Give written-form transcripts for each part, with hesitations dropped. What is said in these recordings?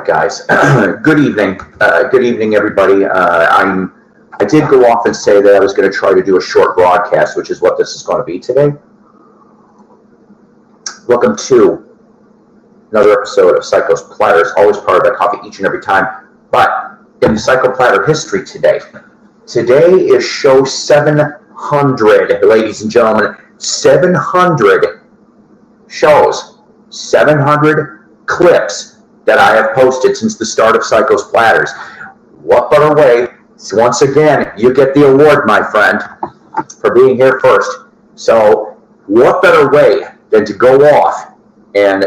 right, guys. Good evening. Good evening, everybody. I did go off and say that I was going to try to do a short broadcast, which is what this is going to be today. Welcome to another episode of Psycho's Platters, always part of that coffee each and every time. But in Psycho Platter history today is show 700, ladies and gentlemen. 700 shows, 700 clips that I have posted since the start of Psycho's Platters. What better way? Once again, you get the award, my friend, for being here first. So what better way than to go off and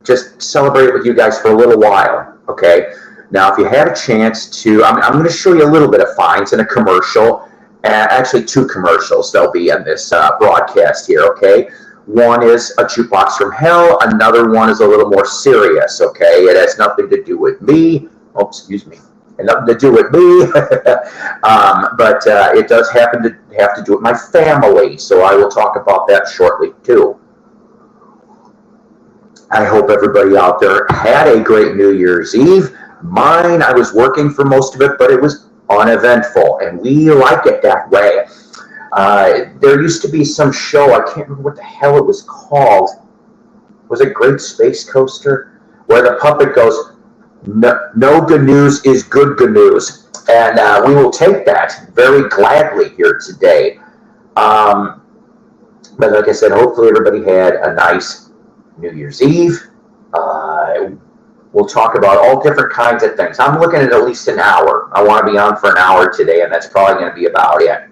just celebrate with you guys for a little while, okay? Now, if you had a chance to, I'm going to show you a little bit of finds and a commercial, actually two commercials they'll be in this broadcast here, okay? One is a jukebox from hell. Another one is a little more serious, okay? It has nothing to do with me. Oh, excuse me. And nothing to do with me. But it does happen to have to do with my family. So I will talk about that shortly, too. I hope everybody out there had a great New Year's Eve. Mine, I was working for most of it, but it was uneventful. And we like it that way. There used to be some show, I can't remember what the hell it was called. Was it Great Space Coaster? Where the puppet goes, no good news is good news. And we will take that very gladly here today. But like I said, hopefully everybody had a nice New Year's Eve. We'll talk about all different kinds of things. I'm looking at least an hour. I want to be on for an hour today, and that's probably going to be about it.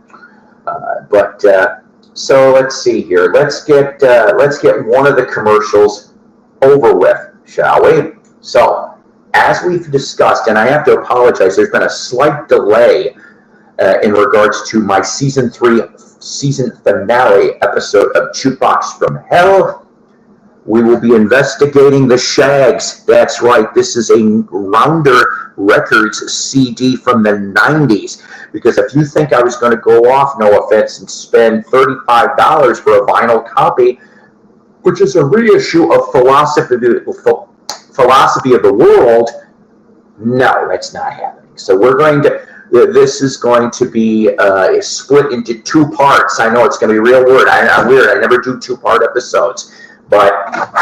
So let's see here. Let's get one of the commercials over with, shall we? So, as we've discussed, and I have to apologize, there's been a slight delay in regards to my season 3 season finale episode of Jukebox from Hell. We will be investigating the Shags. That's right. This is a Rounder Records CD from the 90s. Because if you think I was going to go off, no offense, and spend $35 for a vinyl copy, which is a reissue of Philosophy of the World, no, that's not happening. So we're going to, this is going to be split into 2 parts. I know it's going to be real weird. I'm weird. I never do 2-part episodes. But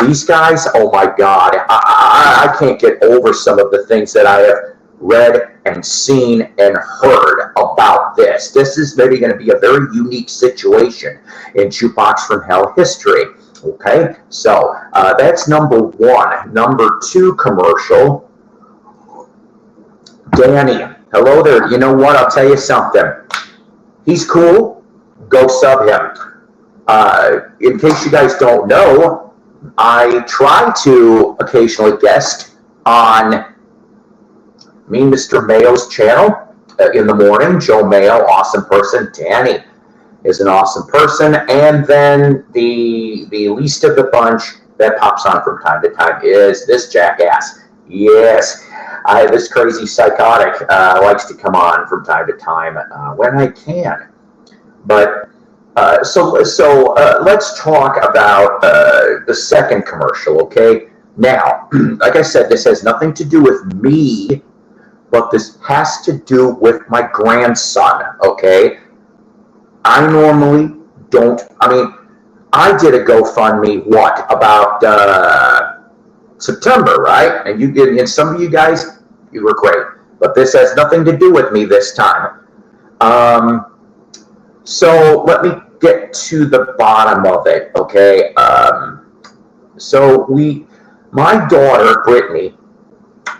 these guys, oh my God, I can't get over some of the things that I have read and seen and heard about this. This is maybe going to be a very unique situation in Jukebox from Hell history. Okay, so that's number 1. Number 2 commercial. Danny, hello there. You know what? I'll tell you something. He's cool. Go sub him. In case you guys don't know, I try to occasionally guest on me, Mr. Mayo's channel in the morning. Joe Mayo, awesome person. Danny is an awesome person. And then the least of the bunch that pops on from time to time is this jackass. Yes, this crazy psychotic likes to come on from time to time when I can. But so let's talk about the second commercial, okay? Now, like I said, this has nothing to do with me, but this has to do with my grandson, okay? I normally don't, I did a GoFundMe, about September, right? And some of you guys, you were great. But this has nothing to do with me this time. So let me get to the bottom of it, okay? My daughter, Brittany,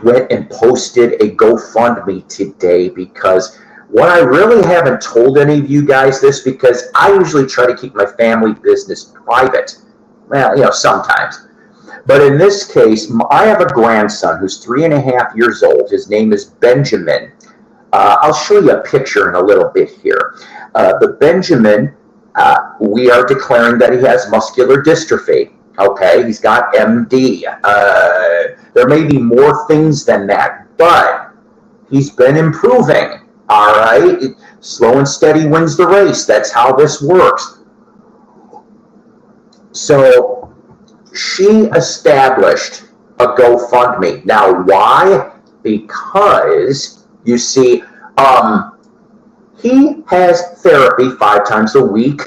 went and posted a GoFundMe today because what I really haven't told any of you guys this, because I usually try to keep my family business private. Well, sometimes. But in this case, I have a grandson who's 3.5 years old. His name is Benjamin. I'll show you a picture in a little bit here. But Benjamin, we are declaring that he has muscular dystrophy. Okay, he's got MD. There may be more things than that, but he's been improving. All right, slow and steady wins the race. That's how this works. So she established a GoFundMe. Now, why? Because, you see, he has therapy 5 times a week,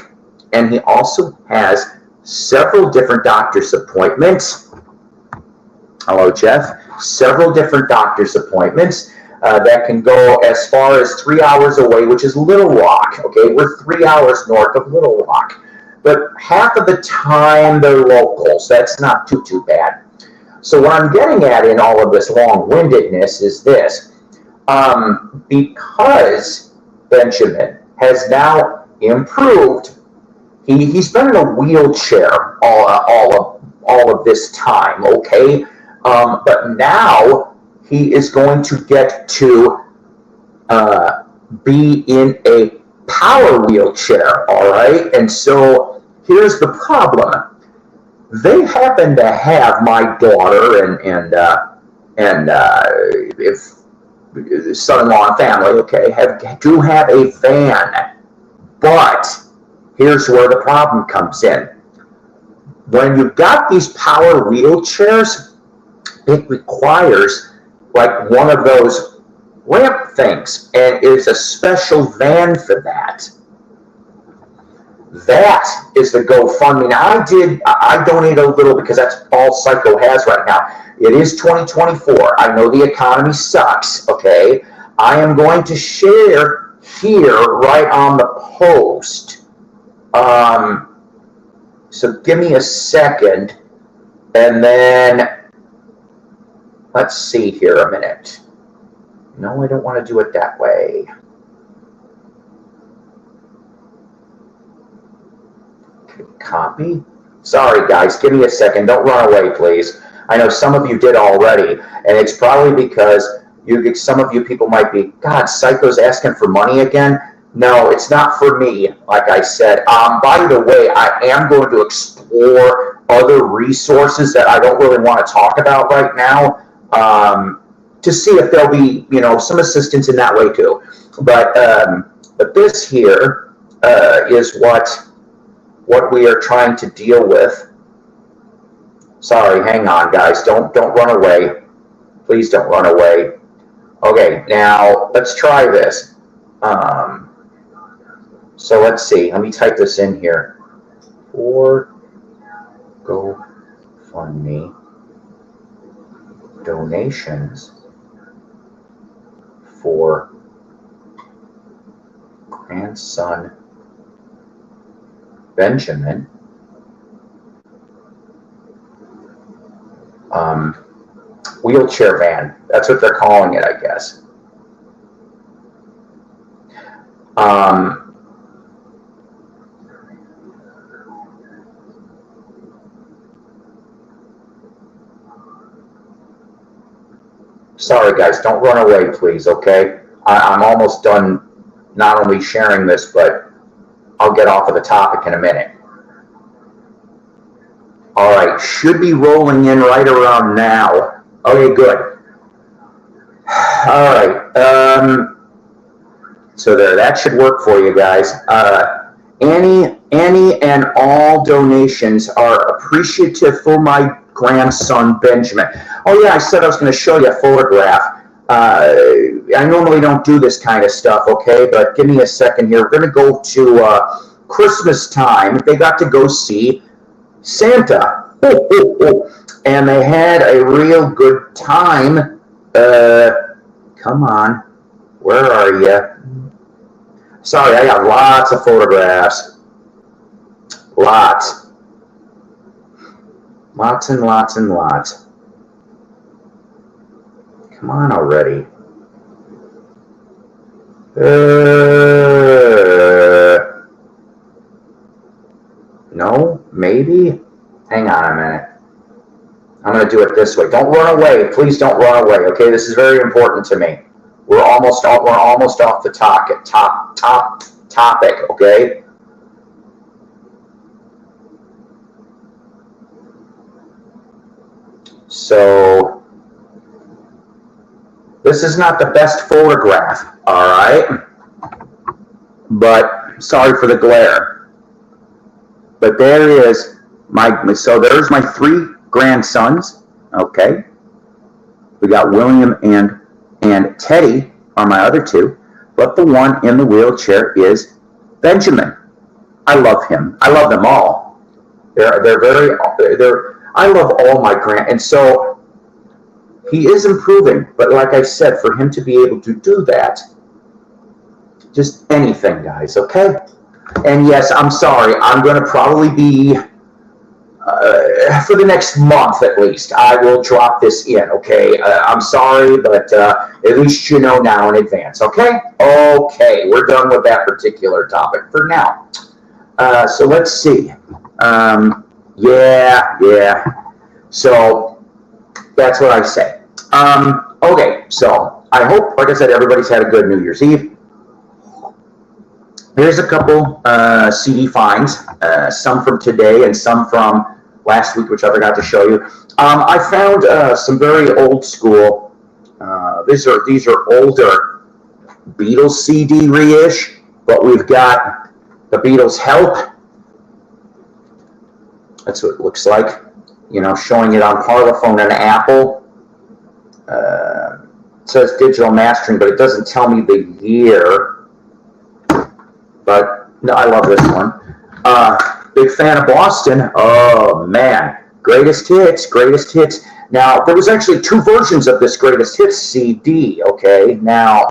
and he also has several different doctor's appointments. Hello, Jeff. Several different doctor's appointments that can go as far as 3 hours away, which is Little Rock. Okay, we're 3 hours north of Little Rock. But half of the time they're locals. That's not too bad. So what I'm getting at in all of this long-windedness is this. Because Benjamin has now improved, he's been in a wheelchair all of this time, okay? But now he is going to get to be in a power wheelchair, all right? And so here's the problem. They happen to have my daughter and if son-in-law and family, okay, do have a van. But here's where the problem comes in. When you've got these power wheelchairs, it requires like one of those ramp things, and it is a special van for that. That is the GoFundMe. Now, I donated a little because that's all Psycho has right now. It is 2024. I know the economy sucks, okay? I am going to share here right on the post. So give me a second, and then let's see here a minute. No, I don't want to do it that way. Okay, copy. Sorry, guys. Give me a second. Don't run away, please. I know some of you did already, and it's probably because some of you people might be, God, Psycho's asking for money again. No, it's not for me, like I said. By the way, I am going to explore other resources that I don't really want to talk about right now, to see if there'll be, some assistance in that way too. But this here is what we are trying to deal with. Sorry, hang on, guys. Don't run away. Please don't run away. Okay, now let's try this. So let's see. Let me type this in here. For GoFundMe donations for grandson Benjamin. Wheelchair van. That's what they're calling it, I guess. Sorry, guys, don't run away, please, okay? I'm almost done not only sharing this, but I'll get off of the topic in a minute. All right, should be rolling in right around now. Okay, good. All right, so there, that should work for you guys. Any and all donations are appreciative for my grandson, Benjamin. Oh yeah, I said I was going to show you a photograph. I normally don't do this kind of stuff, okay, but give me a second here. We're going to go to Christmas time. They got to go see Santa. And they had a real good time. Come on. Where are you? Sorry, I got lots of photographs. Lots. Lots and lots and lots. Come on already. No? Maybe? Hang on a minute. I'm going to do it this way. Don't run away. Please don't run away, okay? This is very important to me. We're almost off the topic, okay? So, this is not the best photograph, all right? But, sorry for the glare. But there is so there's my 3 grandsons. Okay. We got William and Teddy are my other two, but the one in the wheelchair is Benjamin. I love him. I love them all. I love all my and so he is improving, but like I said, for him to be able to do that, just anything, guys, okay? And yes, I'm sorry, I'm going to probably be, for the next month at least, I will drop this in, okay? I'm sorry, but at least you know now in advance, okay? Okay, we're done with that particular topic for now. So let's see. Yeah. So that's what I say. Okay, so I hope, like I said, everybody's had a good New Year's Eve. Here's a couple CD finds, some from today and some from last week, which I forgot to show you. I found some very old school. These are older Beatles CD reish, but we've got the Beatles Help. That's what it looks like. You know, showing it on Parlophone and Apple. It says digital mastering, but it doesn't tell me the year. But no, I love this one. Big fan of Boston. Oh man, greatest hits. Now there was actually two versions of this greatest hits CD. Okay, now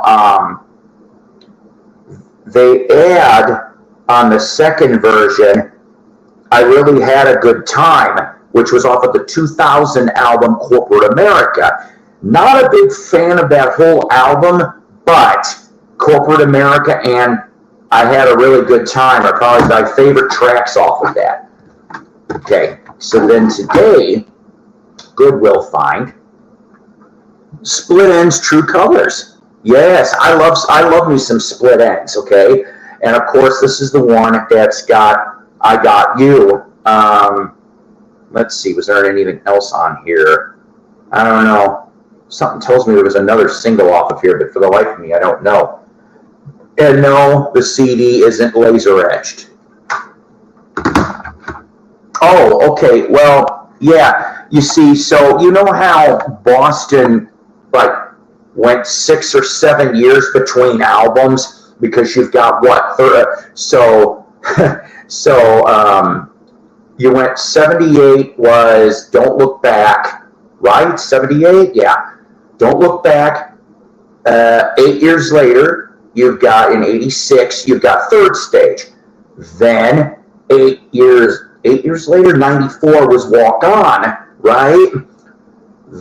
they add on the second version, I Really Had a Good Time, which was off of the 2000 album Corporate America. Not a big fan of that whole album, but Corporate America and I Had a Really Good Time are probably my favorite tracks off of that. Okay, so then today, Goodwill find, Split Enz True Colors. Yes, I love me some Split Enz, okay? And of course, this is the one that's got I Got You. Let's see, was there anything else on here? I don't know. Something tells me there was another single off of here, but for the life of me, I don't know. And no, the CD isn't laser etched. Oh, okay. Well, yeah. You see, so you know how Boston went 6 or 7 years between albums because you've got what? You went 78 was Don't Look Back, right? 78, yeah. Don't Look Back. 8 years later, you've got in 86, you've got Third Stage. Then 8 years later, 94 was Walk On, right?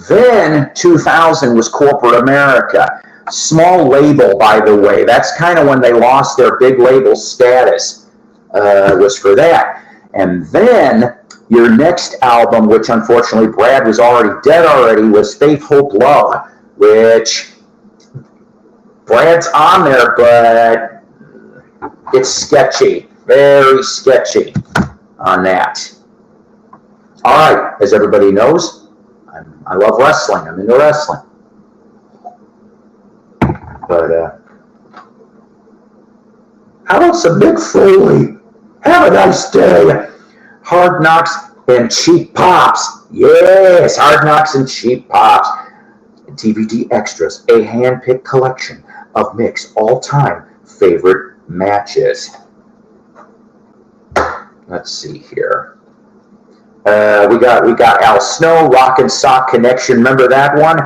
Then 2000 was Corporate America. Small label, by the way. That's kind of when they lost their big label status, was for that. And then your next album, which unfortunately Brad was already dead already, was Faith, Hope, Love, which Brad's on there, but it's sketchy, very sketchy on that. All right, as everybody knows, I love wrestling. I'm into wrestling. But how about some Mick Foley? Have a nice day. Hard Knocks and Cheap Pops. Yes, Hard Knocks and Cheap Pops. And DVD Extras, a hand-picked collection of Mick's all-time favorite matches. Let's see here. We got Al Snow, Rock and Sock Connection. Remember that one?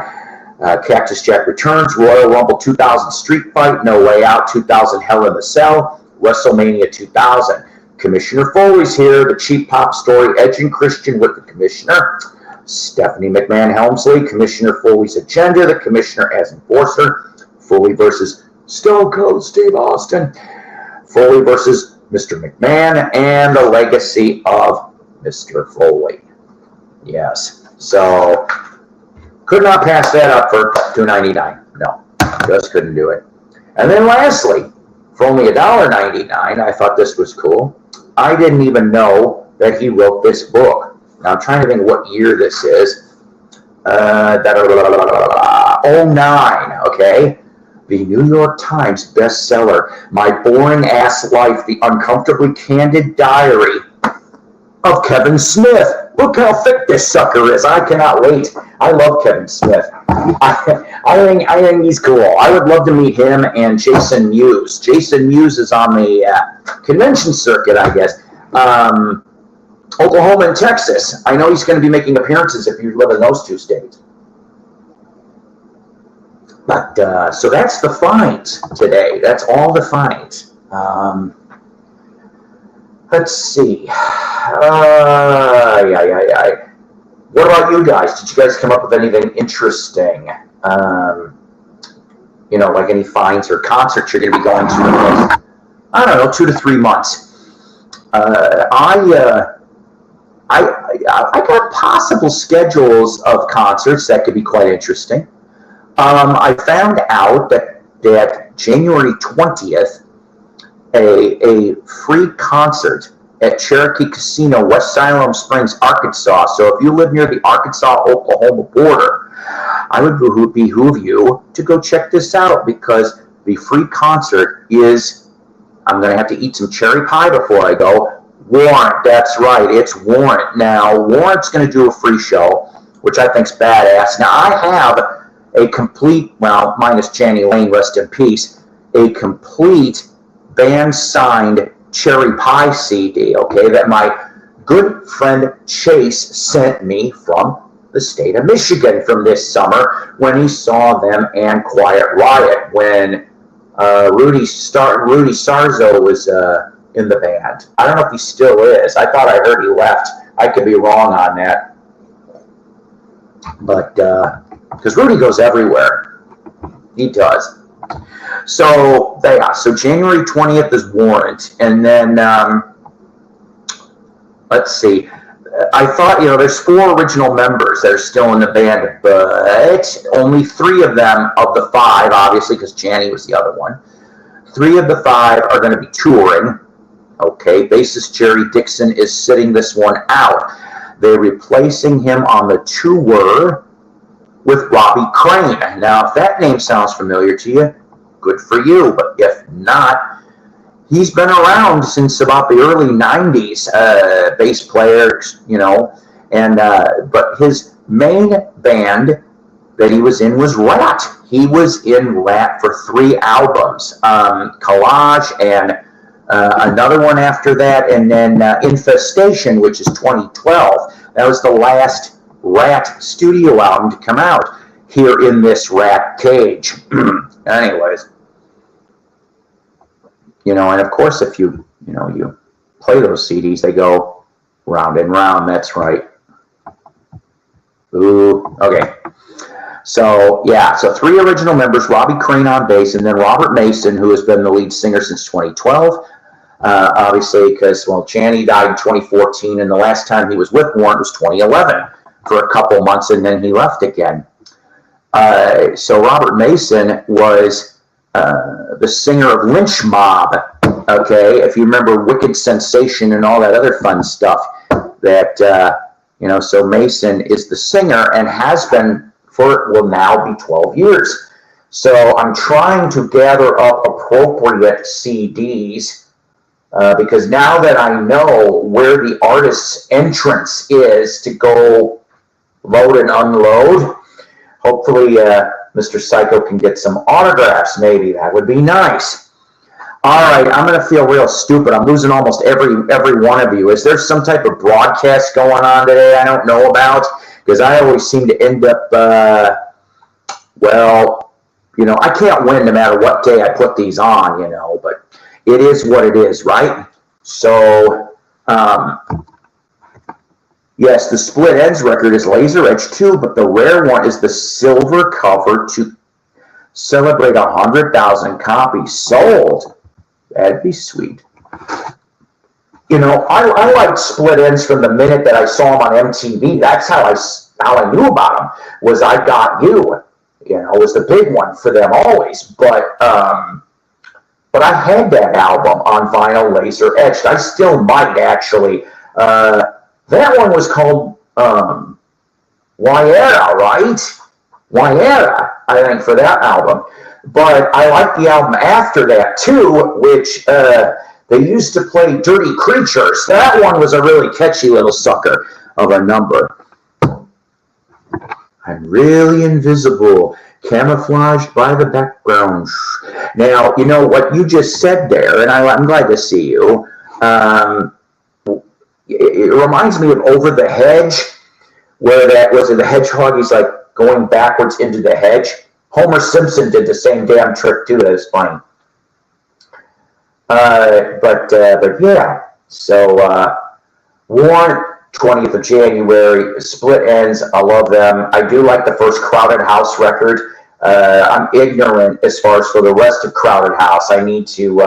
Cactus Jack Returns, Royal Rumble 2000 Street Fight, No Way Out 2000 Hell in the Cell, WrestleMania 2000. Commissioner Foley's here, the Cheap Pop story, Edge and Christian with the Commissioner. Stephanie McMahon Helmsley, Commissioner Foley's Agenda, the Commissioner as Enforcer. Foley versus Stone Cold Steve Austin. Foley versus Mr. McMahon, and the Legacy of Mr. Foley. Yes. So, could not pass that up for $2.99. No, just couldn't do it. And then lastly, for only $1.99, I thought this was cool. I didn't even know that he wrote this book. Now, I'm trying to think what year this is. 09, okay? The New York Times bestseller, My Boring Ass Life, The Uncomfortably Candid Diary of Kevin Smith. Look how thick this sucker is. I cannot wait. I love Kevin Smith. I think he's cool. I would love to meet him and Jason Mewes. Jason Mewes is on the convention circuit, I guess. Oklahoma and Texas. I know he's going to be making appearances if you live in those two states. But so that's the finds today. That's all the finds. Let's see. What about you guys? Did you guys come up with anything interesting? You know, like any finds or concerts you're going to be going to in the next, I don't know, 2 to 3 months. I got possible schedules of concerts that could be quite interesting. I found out that January 20th, a free concert at Cherokee Casino, West Siloam Springs, Arkansas. So if you live near the Arkansas-Oklahoma border, I would behoove you to go check this out, because the free concert is, I'm going to have to eat some cherry pie before I go. Warrant, that's right, it's Warrant. Now, Warrant's going to do a free show, which I think's badass. Now, I have a complete, well, minus Channy Lane, rest in peace, a complete band-signed cherry pie CD, okay, that my good friend Chase sent me from the state of Michigan from this summer when he saw them and Quiet Riot, when Rudy Sarzo was in the band. I don't know if he still is. I thought I heard he left. I could be wrong on that. But, because Rudy goes everywhere. He does. So, yeah, so January 20th is Warrant. And then, let's see. I thought, you know, there's 4 original members that are still in the band, but only 3 of them, of the 5, obviously, because Channy was the other one, 3 of the 5 are going to be touring. Okay, bassist Jerry Dixon is sitting this one out. They're replacing him on the tour with Robbie Crane. Now, if that name sounds familiar to you, good for you. But if not, he's been around since about the early 90s, bass player, you know. And but his main band that he was in was Rat. He was in Rat for 3 albums, Collage and another one after that, and then Infestation, which is 2012. That was the last Rat studio album to come out here in this rat cage. Anyways, you know, and of course, if you play those CDs, they go round and round. That's right. Ooh, okay. So, yeah, so 3 original members, Robbie Crane on bass, and then Robert Mason, who has been the lead singer since 2012. Obviously, because, well, Channy died in 2014, and the last time he was with Warrant was 2011 for a couple months, and then he left again. So Robert Mason was the singer of Lynch Mob, okay, if you remember Wicked Sensation and all that other fun stuff. That, you know, so Mason is the singer and has been for, will now be 12 years. So I'm trying to gather up appropriate CDs, because now that I know where the artist's entrance is to go load and unload, hopefully Mr. Psycho can get some autographs, maybe. That would be nice. All right, I'm going to feel real stupid. I'm losing almost every one of you. Is there some type of broadcast going on today I don't know about? Because I always seem to end up, well, you know, I can't win no matter what day I put these on, you know, but it is what it is, right? So, yes, the Split Ends record is Laser Edge 2, but the rare one is the silver cover to celebrate 100,000 copies sold. That'd be sweet. You know, I liked Split Ends from the minute that I saw them on MTV. That's how I knew about them, was I Got You. You know, was the big one for them always. But I had that album on vinyl, laser etched. I still might, actually. That one was called Wayera, right? Wayera, I think, for that album. But I like the album after that, too, which they used to play Dirty Creatures. That one was a really catchy little sucker. of a number. I'm really invisible, camouflaged by the background. Now, you know what you just said there, and I'm glad to see you. It reminds me of Over the Hedge, where that was the hedgehog. He's like going backwards into the hedge. Homer Simpson did the same damn trick too. That was funny. But yeah. So Warrant, 20th of January, Split Ends. I love them. I do like the first Crowded House record. I'm ignorant as far as for the rest of Crowded House. I need to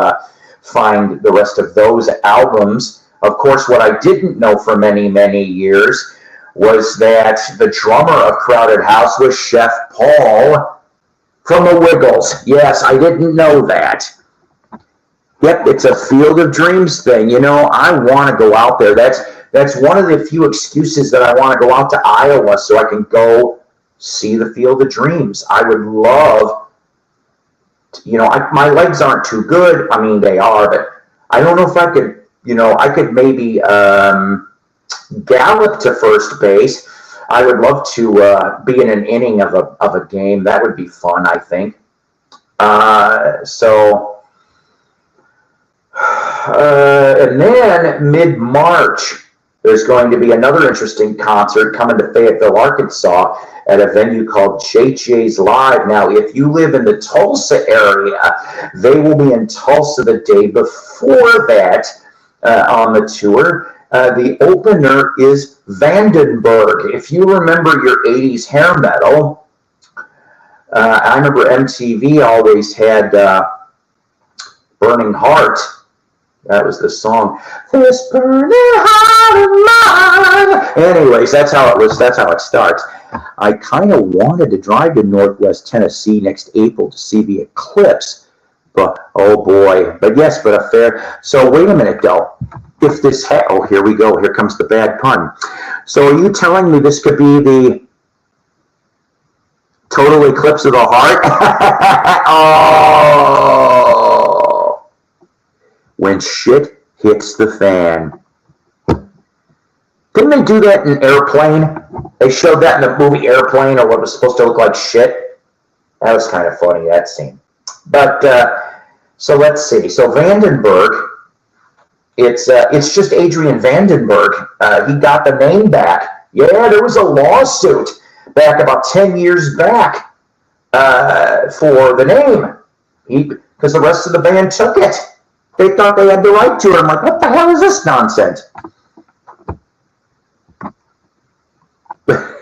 find the rest of those albums. Of course, what I didn't know for many, many years was that the drummer of Crowded House was Chef Paul from the Wiggles. Yes, I didn't know that. Yep, it's a Field of Dreams thing. You know, I want to go out there. That's one of the few excuses that I want to go out to Iowa so I can go see the Field of Dreams. I would love to, you know, my legs aren't too good. I mean, they are, but I don't know if I could, you know, I could maybe gallop to first base. I would love to be in an inning of a game. That would be fun, I think. And then mid-March, there's going to be another interesting concert coming to Fayetteville, Arkansas, at a venue called JJ's Live. Now, if you live in the Tulsa area, they will be in Tulsa the day before that on the tour. The opener is Vandenberg. If you remember your 80s hair metal, I remember MTV always had Burning Heart. That was the song. This burning heart of mine. Anyways, that's how it was. That's how it starts. I kind of wanted to drive to Northwest Tennessee next April to see the eclipse, but oh boy. But yes, but a fair. So wait a minute, though. If this oh, here we go. Here comes the bad pun. So are you telling me this could be the total eclipse of the heart? Oh. When shit hits the fan. Didn't they do that in Airplane? They showed that in the movie Airplane, or what was supposed to look like shit. That was kind of funny, that scene. But, so let's see. So Vandenberg, it's just Adrian Vandenberg. He got the name back. Yeah, there was a lawsuit back about 10 years back for the name. Because the rest of the band took it. They thought they had the right to it. I'm like, what the hell is this nonsense?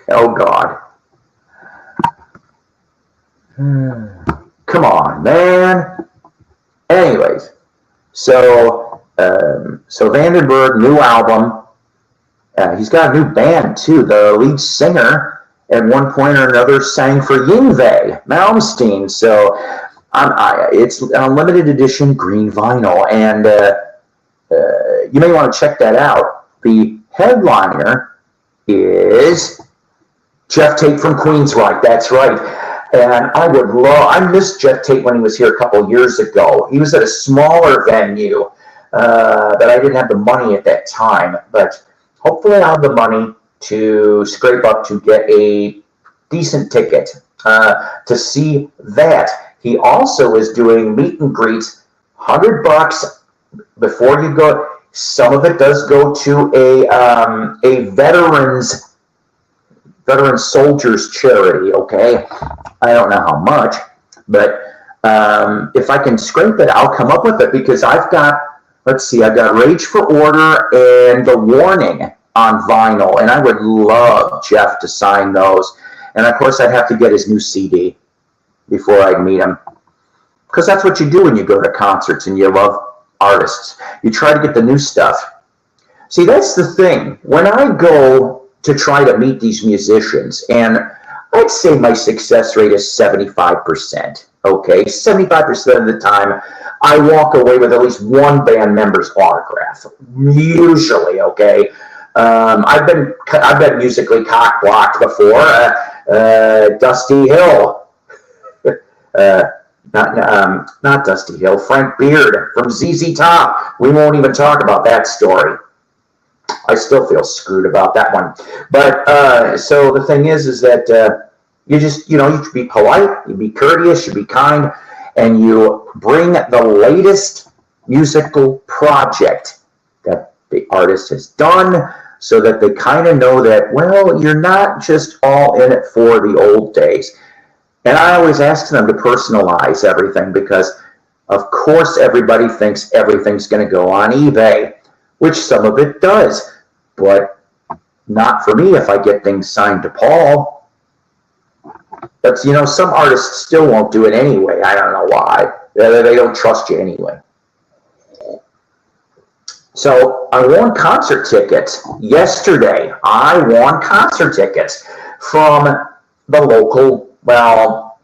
Oh, God. Come on, man. Anyways, so Vandenberg, new album. He's got a new band, too. The lead singer, at one point or another, sang for Yngwie Malmsteen. So it's a limited edition green vinyl, and you may want to check that out. The headliner is Jeff Tate from Queensryche. That's right. And I missed Jeff Tate when he was here a couple years ago. He was at a smaller venue that I didn't have the money at that time, but hopefully I'll have the money to scrape up to get a decent ticket to see that. He also is doing meet and greets, $100 before you go. Some of it does go to a veteran soldiers charity. Okay, I don't know how much, but if I can scrape it, I'll come up with it, because I've got. Let's see, I've got Rage for Order and The Warning on vinyl, and I would love Jeff to sign those. And of course, I'd have to get his new CD before I'd meet him, because that's what you do when you go to concerts and you love artists. You try to get the new stuff. See, that's the thing. When I go to try to meet these musicians, and I'd say my success rate is 75%. Okay, 75% of the time, I walk away with at least one band member's autograph. Usually, okay. I've been musically cock-blocked before. Dusty Hill. Not Dusty Hill, Frank Beard from ZZ Top. We won't even talk about that story. I still feel screwed about that one. But so the thing is that you just, you be polite, you be courteous, you be kind, and you bring the latest musical project that the artist has done, so that they kind of know that, well, you're not just all in it for the old days. And I always ask them to personalize everything, because of course everybody thinks everything's going to go on eBay, which some of it does, but not for me if I get things signed to Paul. But, some artists still won't do it anyway. I don't know why. They don't trust you anyway. So I won concert tickets yesterday. I won concert tickets from the local, well,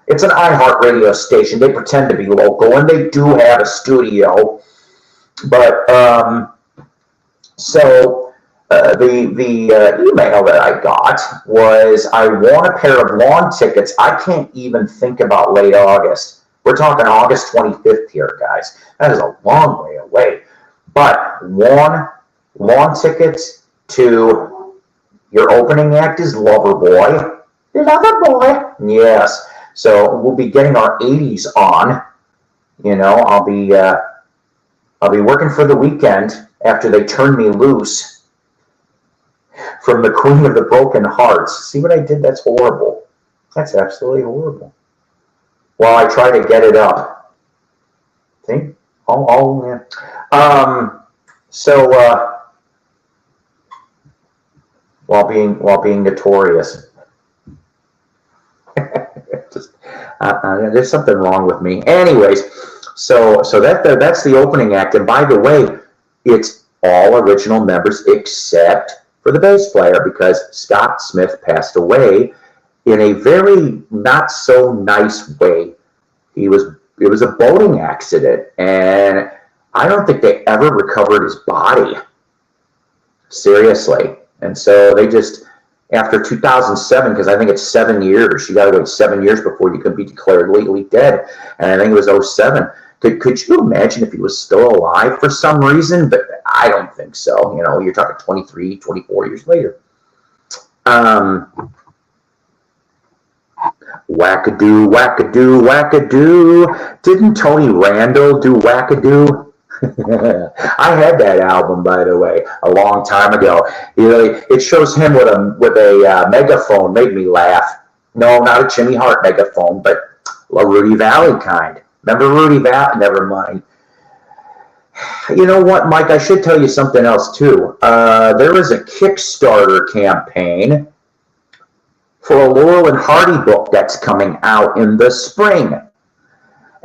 it's an iHeart radio station. They pretend to be local, and they do have a studio. But the email that I got was, I won a pair of lawn tickets. I can't even think about late August. We're talking August 25th here, guys. That is a long way away. But won lawn tickets to your opening act is Loverboy. Loverboy. Yes. So we'll be getting our 80s on. I'll be working for the weekend after they turn me loose from the Queen of the Broken Hearts. See what I did? That's horrible. That's absolutely horrible. Well, I try to get it up. See? Yeah. While being notorious. There's something wrong with me. Anyways, so that's the opening act. And by the way, it's all original members except for the bass player, because Scott Smith passed away in a very not so nice way. It was a boating accident, and I don't think they ever recovered his body. Seriously. And so they just, after 2007, because I think it's 7 years, you got to wait 7 years before you can be declared legally dead. And I think it was 2007. Could you imagine if he was still alive for some reason? But I don't think so. You're talking 23, 24 years later. Wackadoo, wackadoo, wackadoo. Didn't Tony Randall do Wackadoo? I had that album, by the way, a long time ago. It shows him with a megaphone. Made me laugh. No, not a Jimmy Hart megaphone, but a Rudy Valley kind. Remember Rudy Valley? Never mind. You know what, Mike? I should tell you something else too. There is a Kickstarter campaign for a Laurel and Hardy book that's coming out in the spring.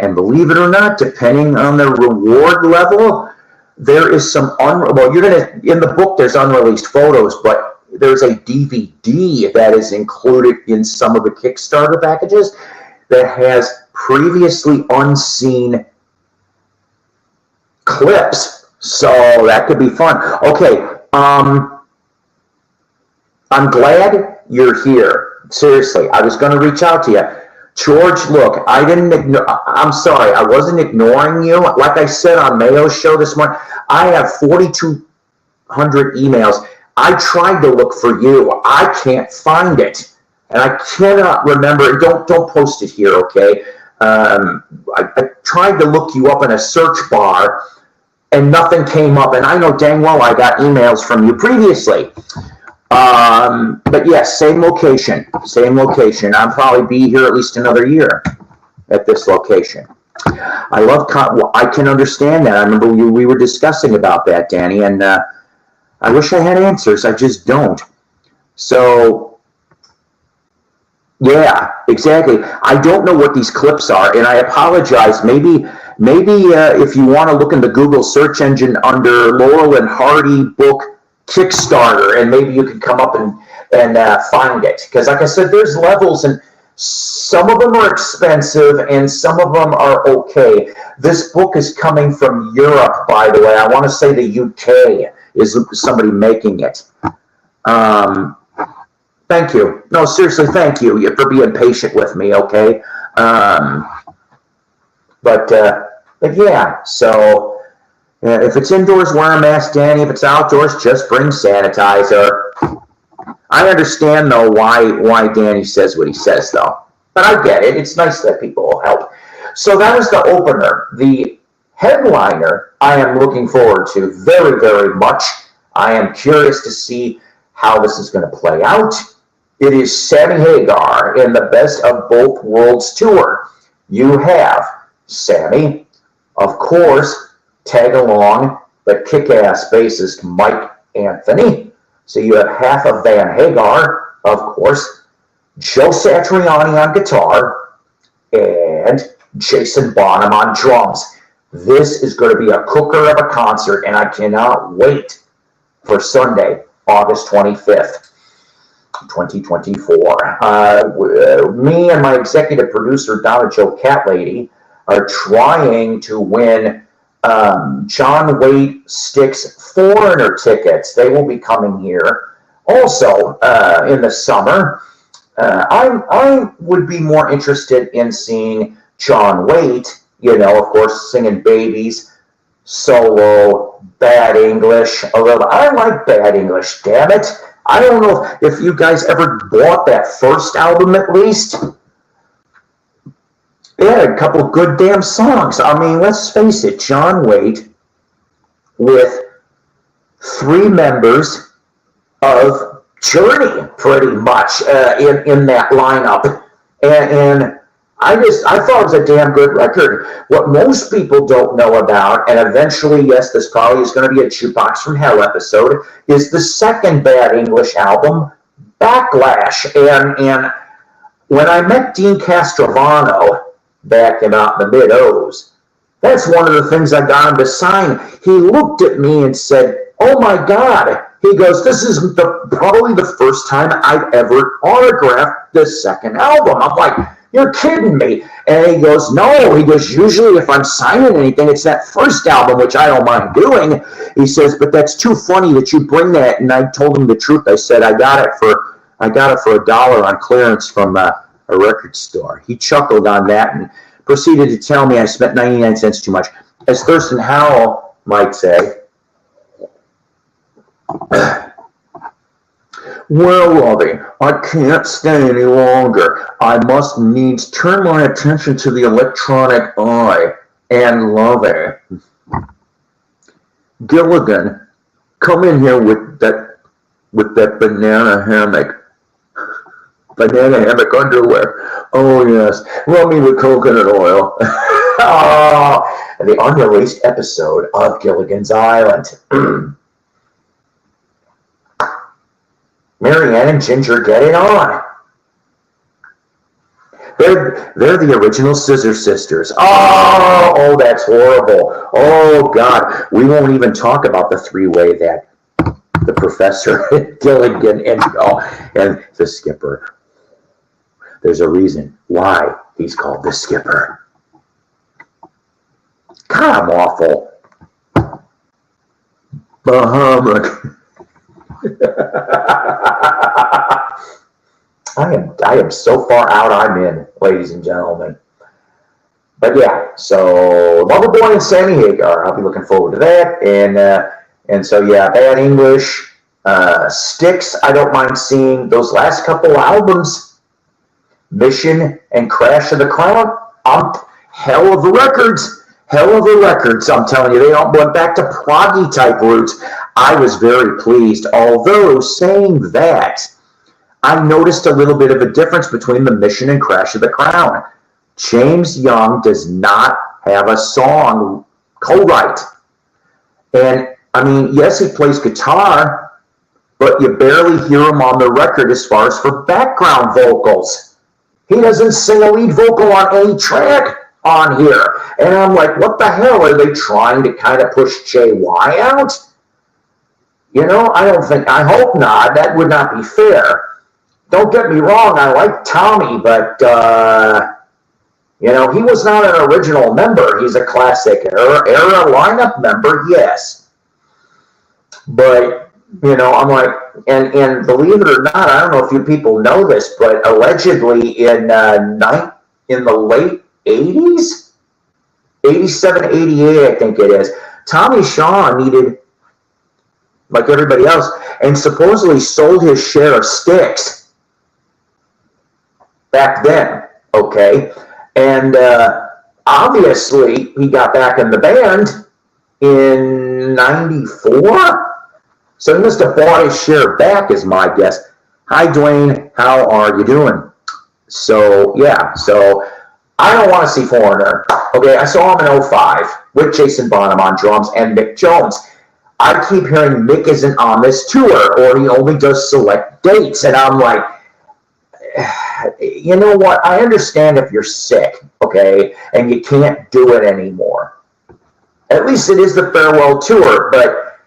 And believe it or not, depending on the reward level, there is some in the book there's unreleased photos, but there's a DVD that is included in some of the Kickstarter packages that has previously unseen clips. So that could be fun. Okay, I'm glad you're here. Seriously, I was going to reach out to you. George, look, I'm sorry, I wasn't ignoring you. Like I said on Mayo's show this morning, I have 4,200 emails. I tried to look for you. I can't find it. And I cannot remember. Don't post it here, okay? I tried to look you up in a search bar, and nothing came up. And I know dang well I got emails from you previously. But yes, same location. I'll probably be here at least another year at this location. I can understand that. I remember we were discussing about that, Danny, and I wish I had answers. I just don't. So, yeah, exactly. I don't know what these clips are, and I apologize. Maybe if you want to look in the Google search engine under Laurel and Hardy book Kickstarter, and maybe you can come up and find it. Because like I said, there's levels, and some of them are expensive and some of them are okay. This book is coming from Europe, by the way. I want to say the UK is somebody making it. Thank you. No, seriously, thank you for being patient with me, okay? But yeah, so If it's indoors, wear a mask, Danny. If it's outdoors, just bring sanitizer. I understand, though, why Danny says what he says, though. But I get it. It's nice that people help. So that was the opener. The headliner, I am looking forward to very, very much. I am curious to see how this is going to play out. It is Sammy Hagar in the Best of Both Worlds tour. You have Sammy, of course, tag along the kick-ass bassist Mike Anthony. So you have half of Van Hagar, of course, Joe Satriani on guitar, and Jason Bonham on drums. This is going to be a cooker of a concert, and I cannot wait for Sunday, August 25th, 2024. Me and my executive producer, Donna Jo Catlady, are trying to win John Waite Styx Foreigner tickets. They will be coming here. Also, in the summer, I would be more interested in seeing John Waite, of course, singing Babies, solo, Bad English. Although I like Bad English, damn it. I don't know if you guys ever bought that first album at least. They had a couple of good damn songs. I mean, let's face it, John Waite with 3 members of Journey, pretty much, in that lineup. And I thought it was a damn good record. What most people don't know about, and eventually, yes, this probably is going to be a Jukebox from Hell episode, is the second Bad English album, Backlash. And when I met Dean Castrovano back in the mid-'00s, that's one of the things I got him to sign. He looked at me and said, "Oh my God." He goes, "This is probably the first time I've ever autographed the second album." I'm like, "You're kidding me." And he goes, "No." He goes, "Usually if I'm signing anything, it's that first album, which I don't mind doing." He says, "But that's too funny that you bring that." And I told him the truth. I said, I got it for $1 on clearance from a record store. He chuckled on that and proceeded to tell me I spent 99 cents too much. As Thurston Howell might say, "Well, Robbie, I can't stay any longer. I must needs turn my attention to the electronic eye and Lovey. Gilligan, come in here with that banana hammock. Banana hammock underwear. Oh, yes. Rub me with coconut oil." Oh, the unreleased episode of Gilligan's Island. Marianne and Ginger get it on. They're the original Scissor Sisters. Oh, that's horrible. Oh, God. We won't even talk about the 3-way that the Professor, Gilligan, and the Skipper. There's a reason why he's called the Skipper. God, I'm awful. Bahamut. I am so far out I'm in, ladies and gentlemen. But yeah, so Loverboy and Sammy Hagar, I'll be looking forward to that. And so yeah, Bad English, Styx, I don't mind seeing those last couple albums. Mission and Crash of the Crown, hell of a records, I'm telling you. They all went back to proggy type roots. I was very pleased. Although, saying that, I noticed a little bit of a difference between the Mission and Crash of the Crown. James Young does not have a song co-write. And, I mean, yes, he plays guitar, but you barely hear him on the record as far as for background vocals. He doesn't sing a lead vocal on any track on here. And I'm like, what the hell? Are they trying to kind of push JY out? I hope not. That would not be fair. Don't get me wrong, I like Tommy, but, he was not an original member. He's a classic era lineup member, yes. But, I'm like, and believe it or not, I don't know if you people know this, but allegedly in the late 80s, 87, 88, I think it is, Tommy Shaw needed, like everybody else, and supposedly sold his share of sticks back then, okay? And obviously, he got back in the band in 94, so he must have bought his share back, is my guess. Hi, Dwayne, how are you doing? So, yeah, so I don't want to see Foreigner. Okay, I saw him in 05 with Jason Bonham on drums and Mick Jones. I keep hearing Mick isn't on this tour, or he only does select dates, and I'm like, you know what? I understand if you're sick, okay, and you can't do it anymore. At least it is the farewell tour, but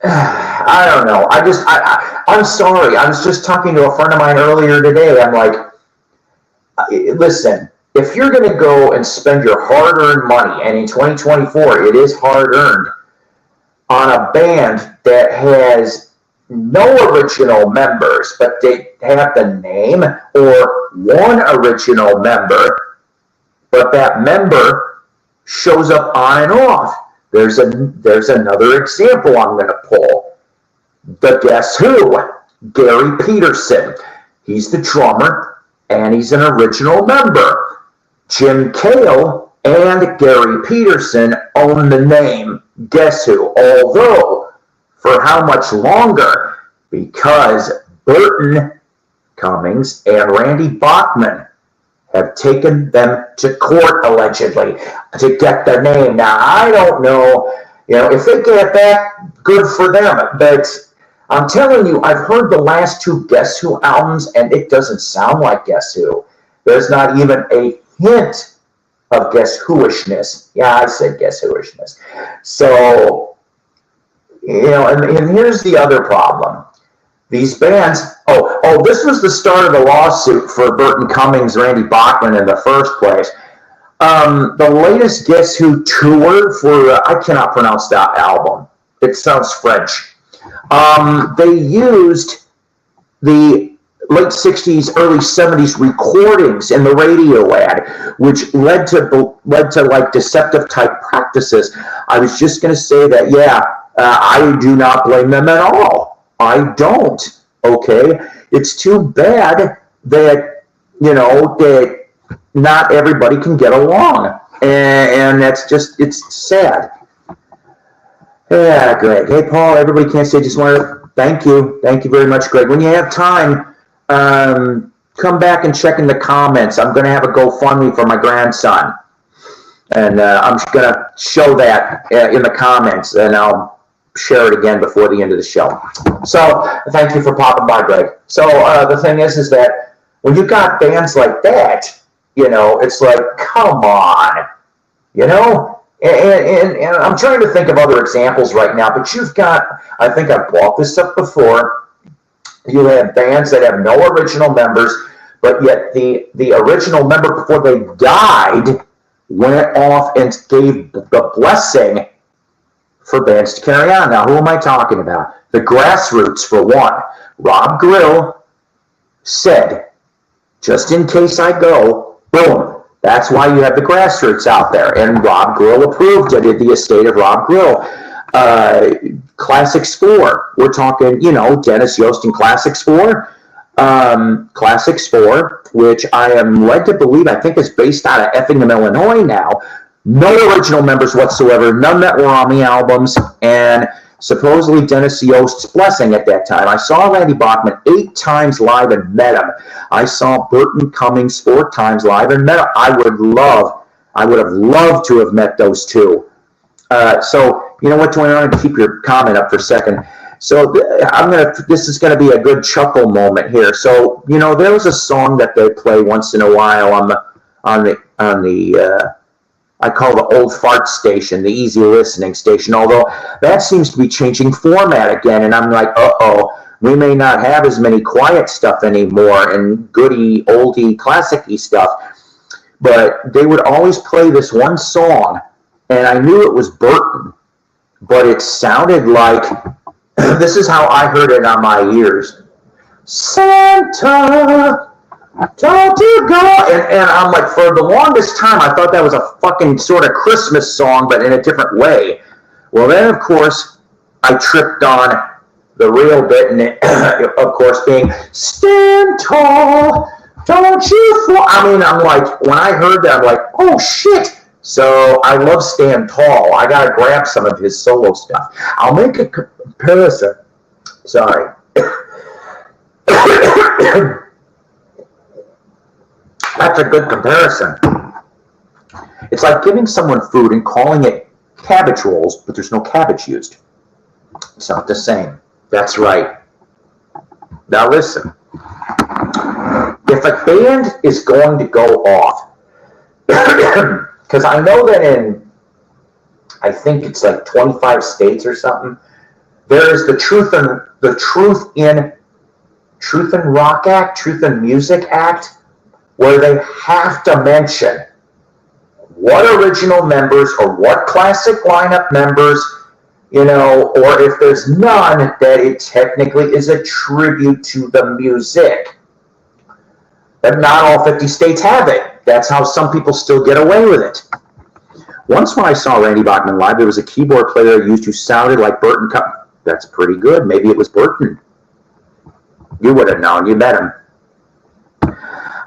I don't know. I'm sorry. I was just talking to a friend of mine earlier today. I'm like, listen, if you're going to go and spend your hard-earned money, and in 2024 it is hard-earned, on a band that has no original members, but they have the name, or one original member, but that member shows up on and off. There's another example I'm going to pull. The Guess Who, Gary Peterson. He's the drummer, and he's an original member. Jim Cale and Gary Peterson own the name Guess Who, although for how much longer? Because Burton Cummings and Randy Bachman have taken them to court, allegedly, to get their name. Now, I don't know, if they get it back, good for them, but I'm telling you, I've heard the last two Guess Who albums, and it doesn't sound like Guess Who. There's not even a hint of Guess Who-ishness. Yeah, I said Guess Who-ishness. So, and here's the other problem. These bands, this was the start of the lawsuit for Burton Cummings, Randy Bachman in the first place. The latest Guess Who tour for, I cannot pronounce that album. It sounds French. They used the late 60s, early 70s recordings in the radio ad, which led to like deceptive type practices. I was just going to say that, I do not blame them at all. I don't. Okay, it's too bad that that not everybody can get along, and that's just, it's sad. Yeah, Greg. Hey, Paul. Everybody can't say. Just want to thank you very much, Greg. When you have time, come back and check in the comments. I'm going to have a GoFundMe for my grandson, and I'm going to show that in the comments, and I'll share it again before the end of the show. So thank you for popping by, Greg. So the thing is that when you got bands like that, it's like, come on, and I'm trying to think of other examples right now, but you've got, I think I've brought this up before, you have bands that have no original members, but yet the original member before they died went off and gave the blessing for bands to carry on. Now, who am I talking about? The Grassroots, for one. Rob Grill said, just in case I go, boom. That's why you have the Grassroots out there. And Rob Grill approved it at the estate of Rob Grill. Classic Score. We're talking, Dennis Yost and Classic Score. Classic Score, which I am led to believe, I think is based out of Effingham, Illinois now. No original members whatsoever, none that were on the albums, and supposedly Dennis Yost's blessing at that time. I saw Randy Bachman 8 times live and met him. I saw Burton Cummings 4 times live and met him. I would have loved to have met those two. So, you know what, Dwayne, I'm going to keep your comment up for a second. So this is going to be a good chuckle moment here. So, there was a song that they play once in a while on the I call the old fart station, the easy listening station, although that seems to be changing format again, and I'm like, we may not have as many quiet stuff anymore and goody, oldie, classic-y stuff, but they would always play this one song, and I knew it was Burton, but it sounded like, this is how I heard it on my ears, Santa, don't you go? And I'm like, for the longest time, I thought that was a fucking sort of Christmas song, but in a different way. Well, then, of course, I tripped on the real bit, and it, of course, being stand tall, don't you fall. I mean, I'm like, when I heard that, I'm like, oh, shit. So I love Stand Tall. I got to grab some of his solo stuff. I'll make a comparison. Sorry. That's a good comparison. It's like giving someone food and calling it cabbage rolls, but there's no cabbage used. It's not the same. That's right. Now listen. If a band is going to go off, because I know that in, I think it's like 25 states or something, there is the Truth in Rock Act, Truth in Music Act, where they have to mention what original members or what classic lineup members, you know, or if there's none, that it technically is a tribute to the music. But not all 50 states have it. That's how some people still get away with it. Once when I saw Randy Bachman live, there was a keyboard player I used who sounded like Burton Cup. That's pretty good. Maybe it was Burton. You would have known. You met him.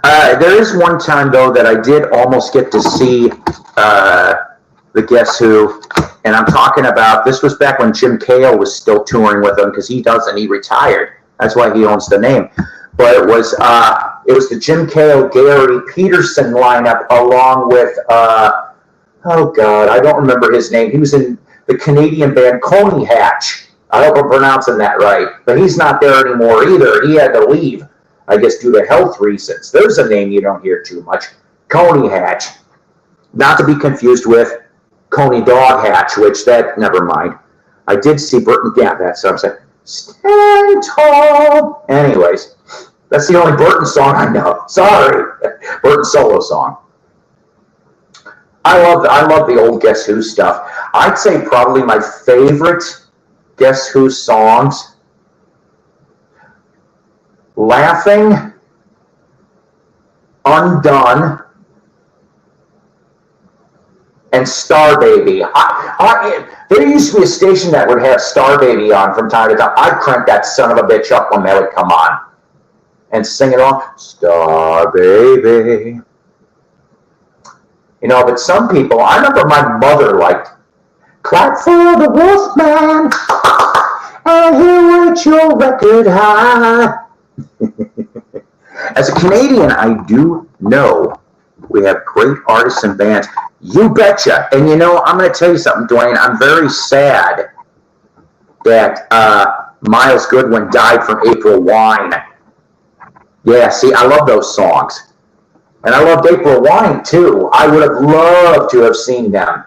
There is one time, though, that I did almost get to see the Guess Who. And I'm talking about, this was back when Jim Cale was still touring with them, because he retired. That's why he owns the name. But it was the Jim Cale, Gary Peterson lineup, along with, oh God, I don't remember his name. He was in the Canadian band Coney Hatch. I hope I'm pronouncing that right. But he's not there anymore either. He had to leave, I guess, due to health reasons. There's a name you don't hear too much. Coney Hatch. Not to be confused with Coney Dog Hatch, which never mind. I did see Burton, yeah, that's what I'm saying. Stand tall. Anyways, that's the only Burton song I know. Sorry. Burton solo song. I love the old Guess Who stuff. I'd say probably my favorite Guess Who songs, Laughing, Undone, and Star Baby. There used to be a station that would have Star Baby on from time to time. I'd crank that son of a bitch up when they would come on and sing it on. Star Baby. You know, but some people, I remember my mother liked, clap for the Wolfman, and he'll rate your record high. As a Canadian, I do know we have great artists and bands. You betcha. And you know, I'm going to tell you something, Dwayne. I'm very sad that Miles Goodwin died from April Wine. Yeah, see, I love those songs. And I loved April Wine, too. I would have loved to have seen them.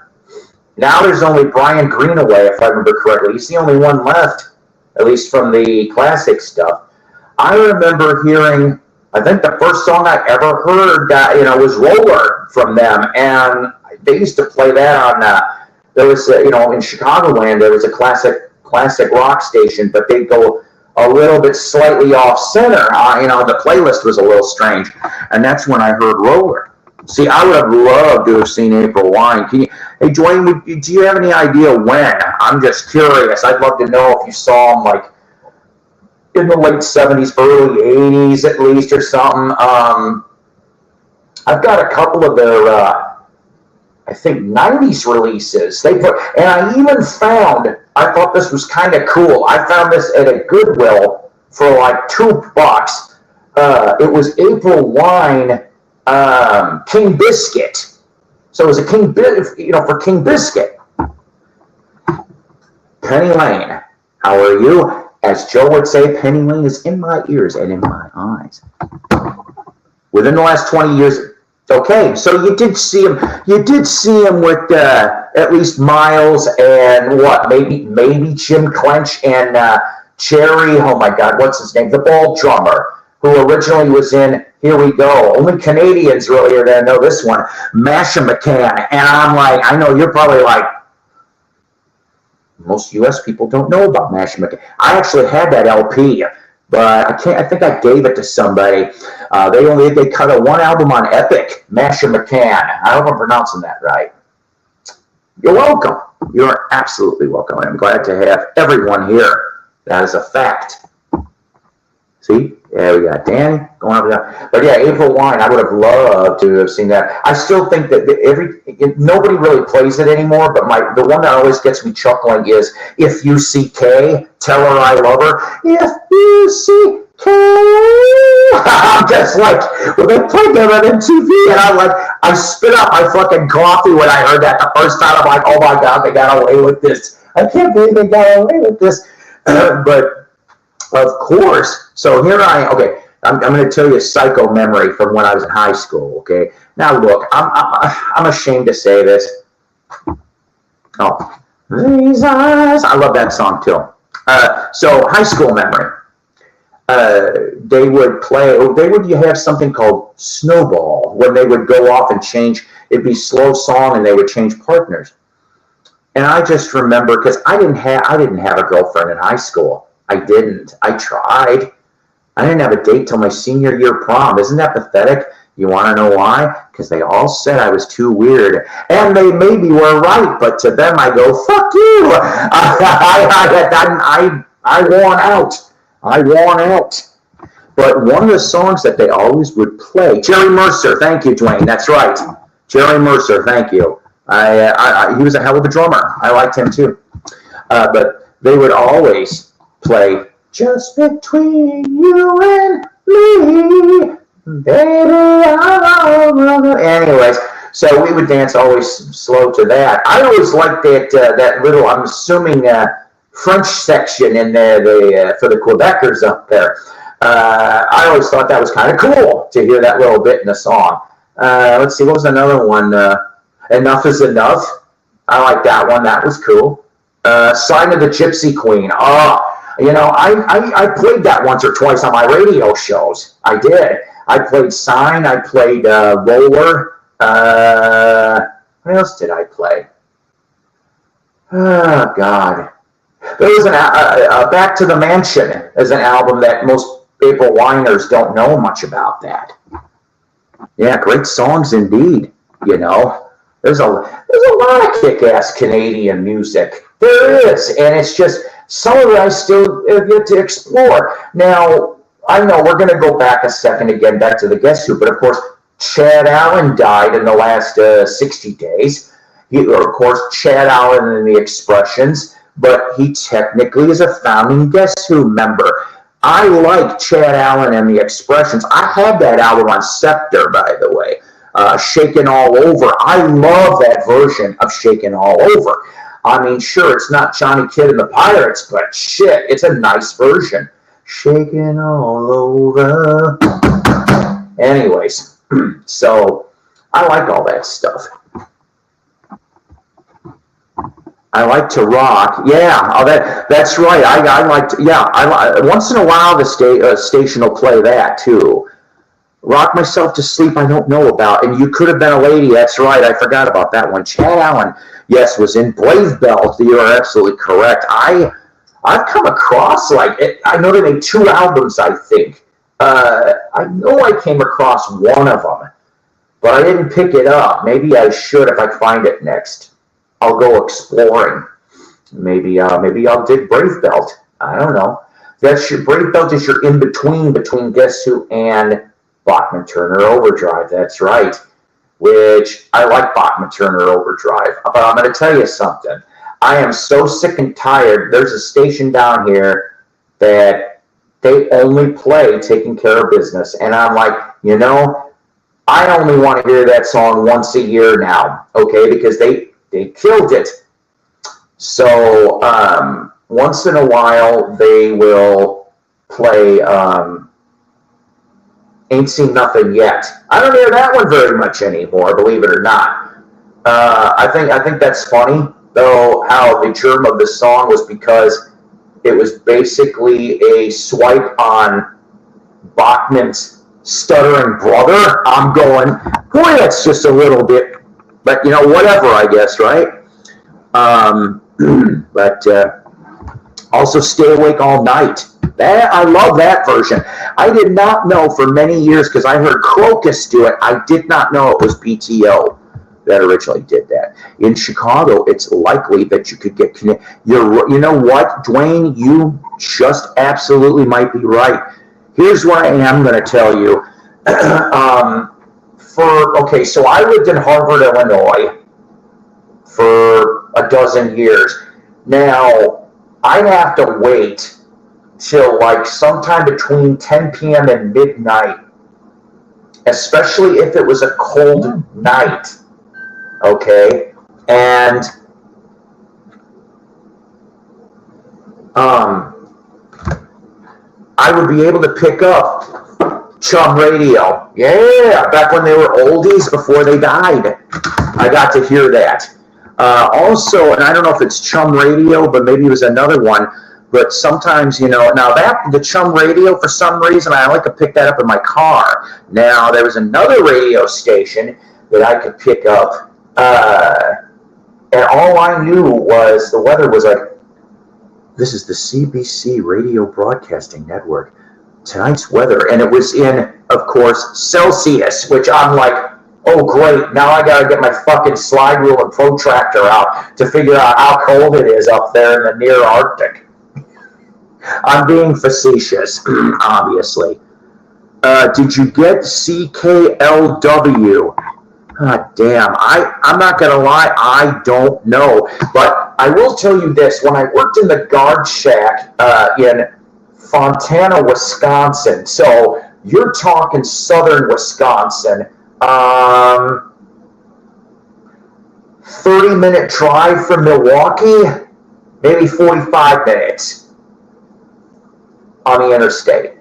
Now there's only Brian Greenaway, if I remember correctly. He's the only one left, at least from the classic stuff. I remember hearing, I think the first song I ever heard, was Roller from them. And they used to play that on, there was, in Chicagoland, there was a classic rock station, but they'd go a little bit slightly off center. The playlist was a little strange. And that's when I heard Roller. See, I would have loved to have seen April Wine. Hey, Dwayne, do you have any idea when? I'm just curious. I'd love to know if you saw them, like, in the late 70s, early 80s at least, or something. I've got a couple of their, I think, 90s releases. And I even found, I thought this was kind of cool. I found this at a Goodwill for like $2. It was April Wine, King Biscuit. So it was a for King Biscuit. Penny Lane, how are you? As Joe would say, Penny Lane is in my ears and in my eyes. Within the last 20 years, okay, so you did see him with at least Miles and maybe Jim Clench and Cherry, oh my God, what's his name? The Ball Drummer, who originally was in Here We Go. Only Canadians really are going to know this one, Masha McCann. And I'm like, I know you're probably like, most U.S. people don't know about Masha McCann. I actually had that LP, but I think I gave it to somebody. They cut one album on Epic, Masha McCann. I hope I'm pronouncing that right. You're welcome. You're absolutely welcome. I'm glad to have everyone here. That is a fact. See? Yeah, we got Danny going over there. But yeah, April Wine, I would have loved to have seen that. I still think that nobody really plays it anymore, but the one that always gets me chuckling is If You See Kay, Tell Her I Love Her. If you see Kay. I'm just like, well, they played that on MTV, and I spit out my fucking coffee when I heard that the first time. I'm like, oh my God, they got away with this. I can't believe they got away with this. But of course, so here I'm going to tell you a psycho memory from when I was in high school, okay? Now look, I'm ashamed to say this. Oh, these eyes. I love that song too. So high school memory. They would have something called Snowball, when they would go off and change. It'd be slow song and they would change partners. And I just remember, because I didn't have a girlfriend in high school. I didn't. I tried. I didn't have a date till my senior year prom. Isn't that pathetic? You want to know why? Because they all said I was too weird. And they maybe were right, but to them I go, fuck you! I worn out. I worn out. But one of the songs that they always would play, Jerry Mercer, thank you, Dwayne, that's right. Jerry Mercer, thank you. He was a hell of a drummer. I liked him too. But they would always play Just Between You and Me, baby. Anyways, so we would dance always slow to that. I always liked that little, I'm assuming, French section in there for the Quebecers up there. I always thought that was kind of cool to hear that little bit in the song. Let's see, what was another one? Enough is Enough. I like that one. That was cool. Sign of the Gypsy Queen. Oh, I played that once or twice on my radio shows. I did. I played Sign. I played Roller. What else did I play? Oh, God. There was Back to the Mansion is an album that most April Winers don't know much about that. Yeah, great songs indeed. There's a lot of kick-ass Canadian music. There is, and it's just some of it I still get to explore. Now, I know we're going to go back a second again, back to the Guess Who, but of course, Chad Allen died in the last 60 days. Of course, Chad Allen and the Expressions, but he technically is a founding Guess Who member. I like Chad Allen and the Expressions. I had that album on Scepter, by the way. Shaken All Over. I love that version of Shaken All Over. I mean, sure, it's not Johnny Kidd and the Pirates, but shit, it's a nice version. Shaken All Over. Anyways, so I like all that stuff. I like to rock. Yeah, that's right. I like to, yeah. Once in a while, the station will play that too. Rock Myself to Sleep, I don't know about. And You Could Have Been a Lady, that's right. I forgot about that one. Chad Allen, yes, was in Brave Belt. You are absolutely correct. I've come across, I know they made 2 albums, I think. I know I came across one of them, but I didn't pick it up. Maybe I should if I find it next. I'll go exploring. Maybe I'll dig Brave Belt. I don't know. Brave Belt is your in-between between Guess Who and Bachman Turner Overdrive. That's right. Which I like Bachman Turner Overdrive. But I'm going to tell you something. I am so sick and tired. There's a station down here that they only play Taking Care of Business. And I'm like, I only want to hear that song once a year now. Okay? Because they killed it. So once in a while they will play Ain't Seen Nothing Yet. I don't hear that one very much anymore, believe it or not. I think that's funny, though, how the germ of the song was because it was basically a swipe on Bachman's stuttering brother. I'm going, boy, that's just a little bit, but whatever, I guess, right? But also Stay Awake All Night. I love that version. I did not know for many years, because I heard Crocus do it, I did not know it was PTO. that originally did that. In Chicago, it's likely that you could get connected. You know what, Dwayne, you just absolutely might be right. Here's what I am going to tell you. So I lived in Harvard, Illinois for a dozen years. Now, I'd have to wait till like sometime between 10 p.m. and midnight, especially if it was a cold night, okay? And I would be able to pick up Chum Radio. Yeah, back when they were oldies before they died. I got to hear that. Also, and I don't know if it's Chum Radio, but maybe it was another one, but sometimes, now the Chum Radio, for some reason, I like to pick that up in my car. Now, there was another radio station that I could pick up, and all I knew was the weather was like, this is the CBC Radio Broadcasting Network. Tonight's weather, and it was in, of course, Celsius, which I'm like, oh great, now I gotta get my fucking slide rule and protractor out to figure out how cold it is up there in the near Arctic. I'm being facetious, obviously. Did you get CKLW? God damn, I'm not gonna lie, I don't know. But I will tell you this, when I worked in the guard shack in Fontana, Wisconsin, so you're talking southern Wisconsin, 30-minute drive from Milwaukee, maybe 45 minutes on the interstate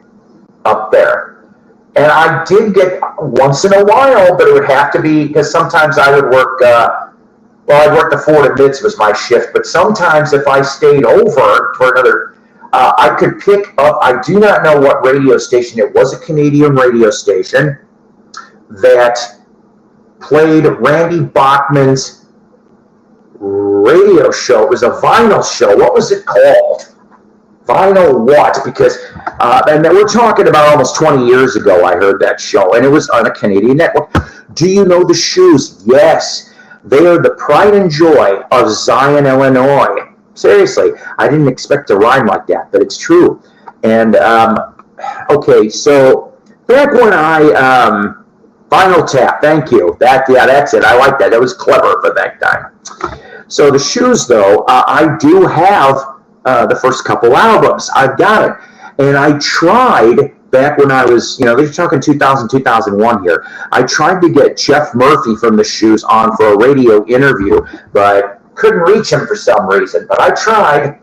up there. And I did get once in a while, but it would have to be, because sometimes I would work, I'd work the 4 to mids was my shift, but sometimes if I stayed over for another, I could pick up, I do not know what radio station, it was a Canadian radio station that played Randy Bachman's radio show. It was a vinyl show. What was it called? Vinyl what? Because, and then we're talking about almost 20 years ago I heard that show, and it was on a Canadian network. Do you know the Shoes? Yes. They are the pride and joy of Zion, Illinois. Seriously, I didn't expect to rhyme like that, but it's true. And, okay, so back when I, Vinyl Tap, thank you. That's it. I like that. That was clever for that time. So the Shoes, though, I do have the first couple albums. I've got it. And I tried, back when I was, they're talking 2000, 2001 here, I tried to get Jeff Murphy from the Shoes on for a radio interview, but couldn't reach him for some reason. But I tried.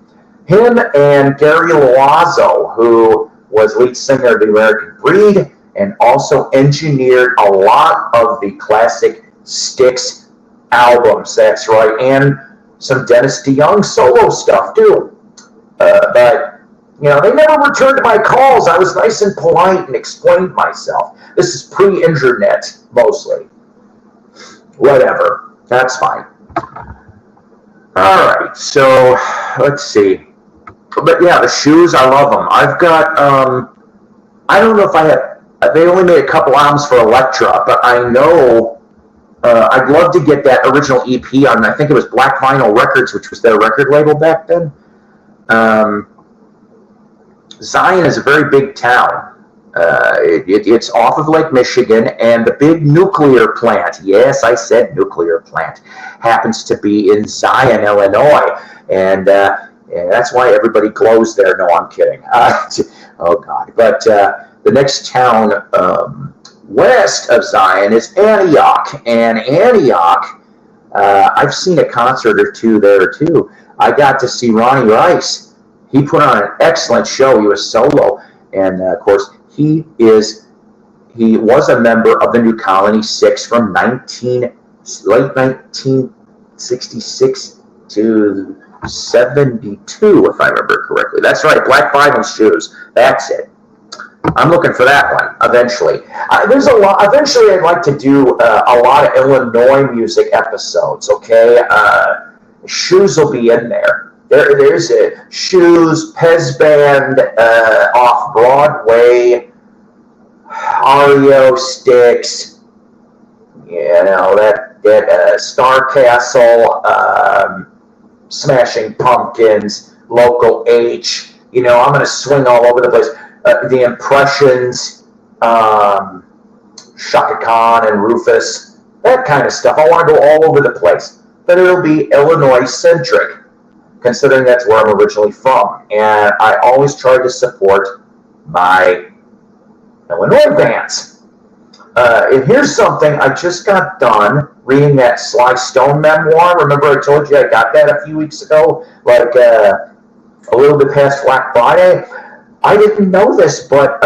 Him and Gary Loazzo, who was lead singer of the American Breed, and also engineered a lot of the classic Styx albums. That's right, and some Dennis DeYoung solo stuff too. But they never returned my calls. I was nice and polite and explained myself. This is pre-internet, mostly. Whatever, that's fine. All right, so let's see. But yeah, the Shoes, I love them. I've got, I don't know if I have. They only made a couple albums for Elektra, but I know I'd love to get that original EP on, I think it was Black Vinyl Records, which was their record label back then. Zion is a very big town. It's off of Lake Michigan, and the big nuclear plant, yes, I said nuclear plant, happens to be in Zion, Illinois. And that's why everybody glows there. No, I'm kidding. Oh, God. But the next town west of Zion is Antioch. And Antioch, I've seen a concert or two there, too. I got to see Ronnie Rice. He put on an excellent show. He was solo. And, of course, he was a member of the New Colony Six from late 1966 to 72, if I remember correctly. That's right, Black Vinyl Shoes. That's it. I'm looking for that one eventually. There's a lot. Eventually, I'd like to do a lot of Illinois music episodes. Okay, Shoes will be in there. There's Shoes, Pez Band, off Broadway, REO Styx. That Star Castle, Smashing Pumpkins, Local H. I'm going to swing all over the place. The Impressions, Chaka Khan and Rufus, that kind of stuff. I want to go all over the place, but it'll be Illinois-centric, considering that's where I'm originally from. And I always try to support my Illinois bands. And here's something, I just got done reading that Sly Stone memoir. Remember I told you I got that a few weeks ago, like a little bit past Black Friday? I didn't know this, but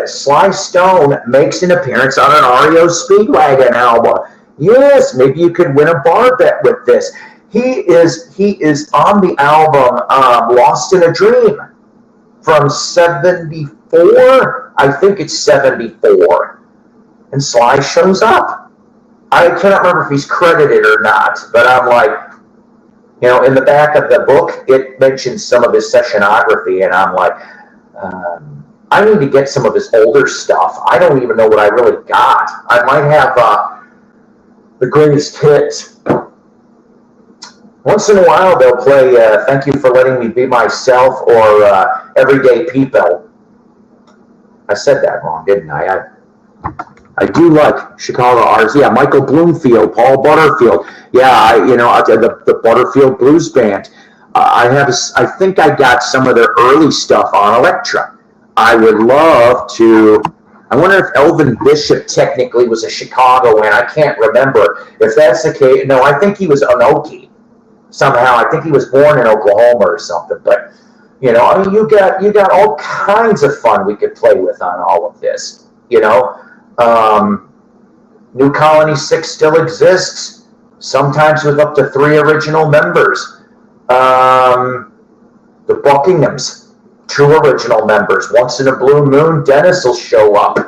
Sly Stone makes an appearance on an REO Speedwagon album. Yes, maybe you could win a bar bet with this. He is on the album Lost in a Dream from 74. I think it's 74. And Sly shows up. I cannot remember if he's credited or not, but I'm like, in the back of the book, it mentions some of his sessionography, and I'm like, I need to get some of his older stuff. I don't even know what I really got. I might have the greatest hits. Once in a while, they'll play Thank You for Letting Me Be Myself or Everyday People. I said that wrong, didn't I? I do like Chicago artists. Yeah, Michael Bloomfield, Paul Butterfield. Yeah, the Butterfield Blues Band. I think I got some of their early stuff on Elektra. I would love to. I wonder if Elvin Bishop technically was a Chicagoan. I can't remember. If that's the case, no, I think he was an Okie somehow. I think he was born in Oklahoma or something. But you got all kinds of fun we could play with on all of this. New Colony 6 still exists, sometimes with up to 3 original members. The Buckinghams, 2 original members. Once in a blue moon, Dennis will show up.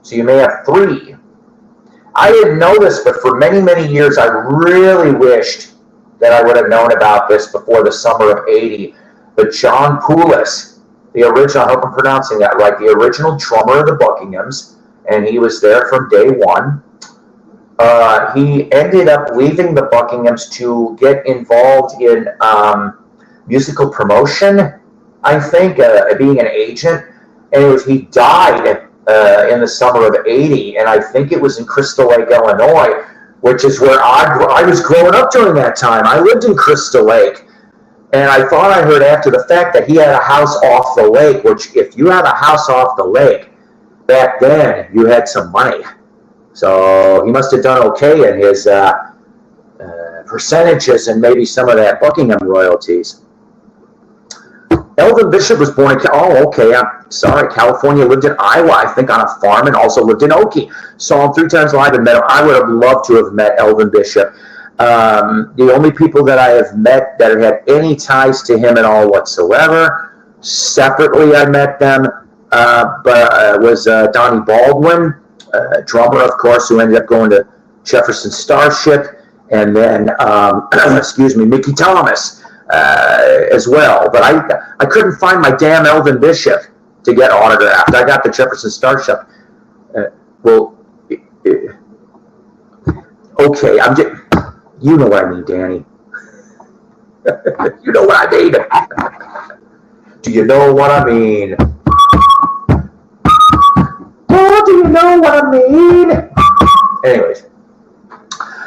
So you may have 3. I didn't know this, but for many, many years, I really wished that I would have known about this before the summer of '80. But John Poulos, the original, I hope I'm pronouncing that right, the original drummer of the Buckinghams, and he was there from day one. He ended up leaving the Buckinghams to get involved in musical promotion, I think, being an agent. And he died in the summer of '80, and I think it was in Crystal Lake, Illinois, which is where I was growing up during that time. I lived in Crystal Lake. And I thought I heard after the fact that he had a house off the lake, which if you have a house off the lake, back then you had some money. So he must have done okay in his percentages and maybe some of that Buckingham royalties. Elvin Bishop was born in, California, lived in Iowa, I think, on a farm, and also lived in Okie. Saw him 3 times live and met him. I would have loved to have met Elvin Bishop. The only people that I have met that had any ties to him at all whatsoever, separately I met them, was Donnie Baldwin, drummer, of course, who ended up going to Jefferson Starship, and then, Mickey Thomas as well. But I couldn't find my damn Elvin Bishop to get autographed. I got the Jefferson Starship. Okay, you know what I mean, Danny. You know what I mean. Do you know what I mean? Oh, do you know what I mean? Anyways,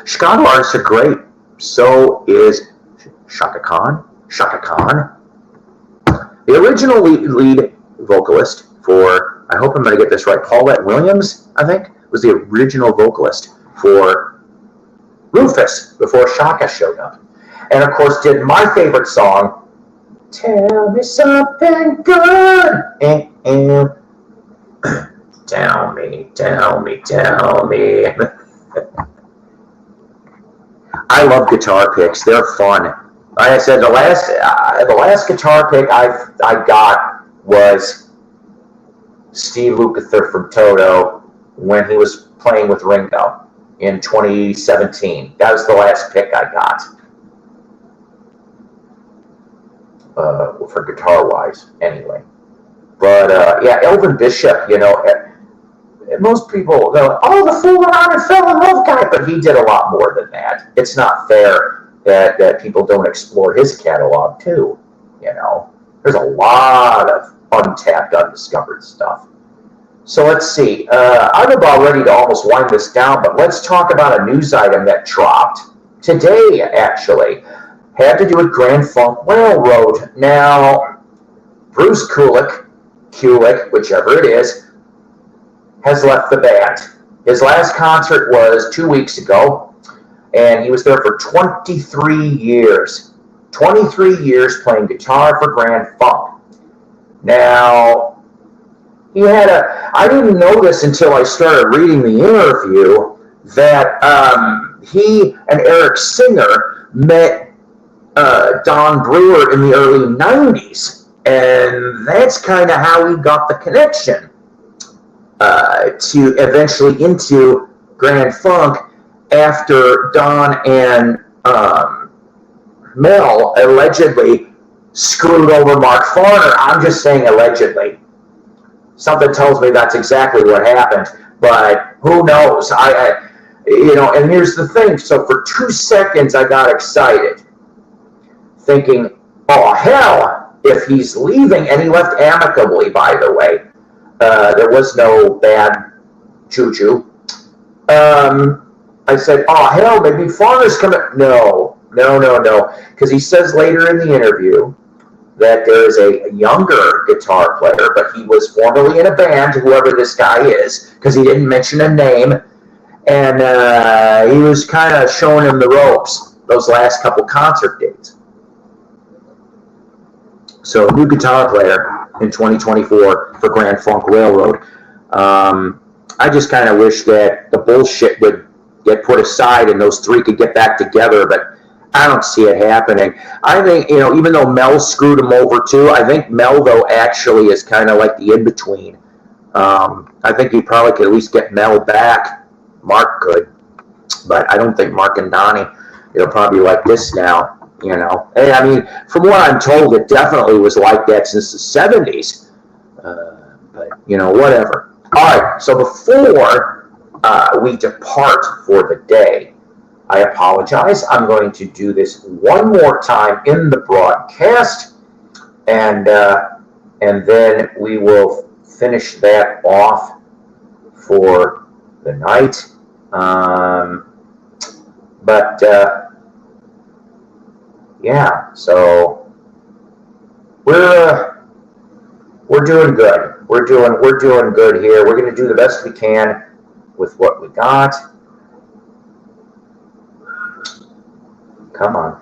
Chicago artists are great. So is Chaka Khan. The original lead vocalist for, I hope I'm going to get this right, Paulette Williams, I think, was the original vocalist for Rufus before Chaka showed up. And of course did my favorite song, Tell Me Something Good. Tell me. I love guitar picks. They're fun. Like I said, the last guitar pick I got was Steve Lukather from Toto when he was playing with Ringo in 2017. That was the last pick I got. For guitar-wise, anyway. But, yeah, Elvin Bishop, most people go, oh, the fool around and fell in love guy, but he did a lot more than that. It's not fair that people don't explore his catalog too. You know, there's a lot of untapped, undiscovered stuff. So let's see. I'm about ready to almost wind this down, but let's talk about a news item that dropped today, actually. Had to do with Grand Funk Railroad. Now, Bruce Kulick, whichever it is, has left the band. His last concert was 2 weeks ago, and he was there for 23 years. 23 years playing guitar for Grand Funk. Now, he had I didn't know this until I started reading the interview, that he and Eric Singer met Don Brewer in the early 90s. And that's kind of how he got the connection to eventually into Grand Funk after Don and Mel allegedly screwed over Mark Farner. I'm just saying allegedly. Something tells me that's exactly what happened, but who knows? And here's the thing. So for 2 seconds, I got excited, thinking, oh, hell, if he's leaving, and he left amicably, by the way. There was no bad juju. I said, oh, hell, maybe Farner's coming. No. Because he says later in the interview that there is a younger guitar player, but he was formerly in a band, whoever this guy is, because he didn't mention a name. And he was kind of showing him the ropes those last couple concert dates. So, new guitar player in 2024 for Grand Funk Railroad. I just kind of wish that the bullshit would get put aside and those three could get back together, but I don't see it happening. I think, even though Mel screwed him over too, I think Mel, though, actually is kind of like the in-between. I think he probably could at least get Mel back. Mark could, but I don't think Mark and Donnie, it'll probably be like this now. And I mean, from what I'm told, it definitely was like that since the 70s. But, whatever. All right, so before we depart for the day, I apologize. I'm going to do this one more time in the broadcast, and then we will finish that off for the night. Yeah, so we're doing good. We're doing good here. We're going to do the best we can with what we got. Come on.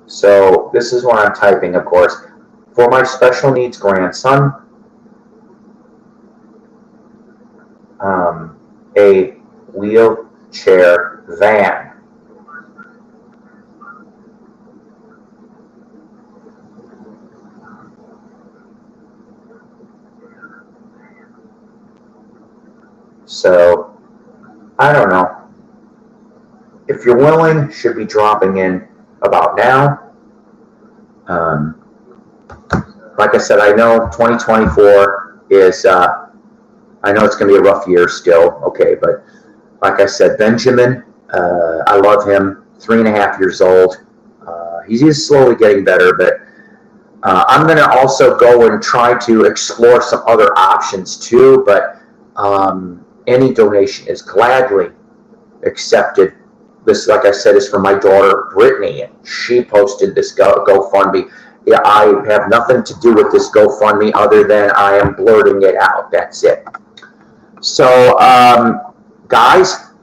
So this is what I'm typing, of course. For my special needs grandson, a wheelchair van. So, I don't know. If you're willing, should be dropping in about now. Like I said, I know 2024 is, I know it's going to be a rough year still, okay, but like I said, Benjamin, I love him, 3.5 years old. He's slowly getting better, but I'm going to also go and try to explore some other options too, but any donation is gladly accepted. This, like I said, is for my daughter, Brittany, and she posted this GoFundMe. Yeah, I have nothing to do with this GoFundMe other than I am blurting it out. That's it. So, guys,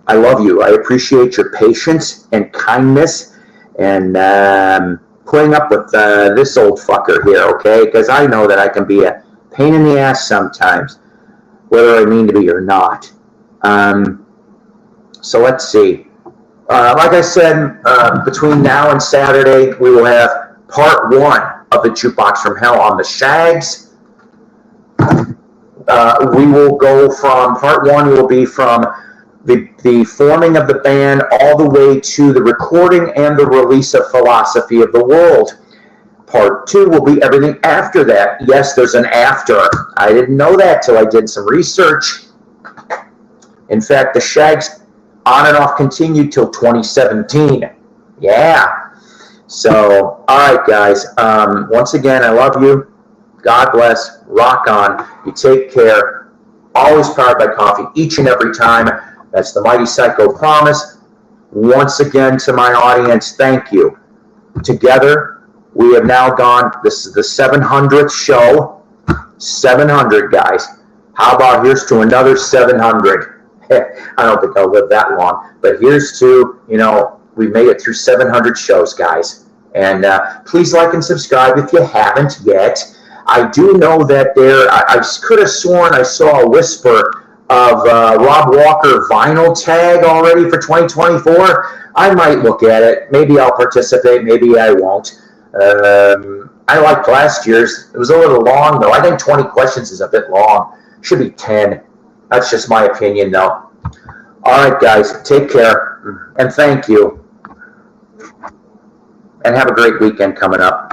I love you. I appreciate your patience and kindness and putting up with this old fucker here, okay? Because I know that I can be a pain in the ass sometimes, whether I mean to be or not. So let's see. Like I said, between now and Saturday, we will have part 1 of the Jukebox from Hell on the Shags. We will go from part one will be from the forming of the band all the way to the recording and the release of Philosophy of the World. Part two will be everything after that. Yes, there's an after. I didn't know that till I did some research. In fact, the Shags on and off continued till 2017. Yeah. So, all right, guys. Once again, I love you. God bless. Rock on. You take care. Always powered by coffee each and every time. That's the Mighty Psycho promise. Once again, to my audience, thank you. Together, we have now gone, this is the 700th show. 700, guys. How about here's to another 700? I don't think I'll live that long. But here's to, we made it through 700 shows, guys. And please like and subscribe if you haven't yet. I do know that I could have sworn I saw a whisper of Rob Walker vinyl tag already for 2024. I might look at it. Maybe I'll participate. Maybe I won't. I liked last year's. It was a little long, though. I think 20 questions is a bit long. Should be 10. That's just my opinion, though. All right, guys. Take care. And thank you. And have a great weekend coming up.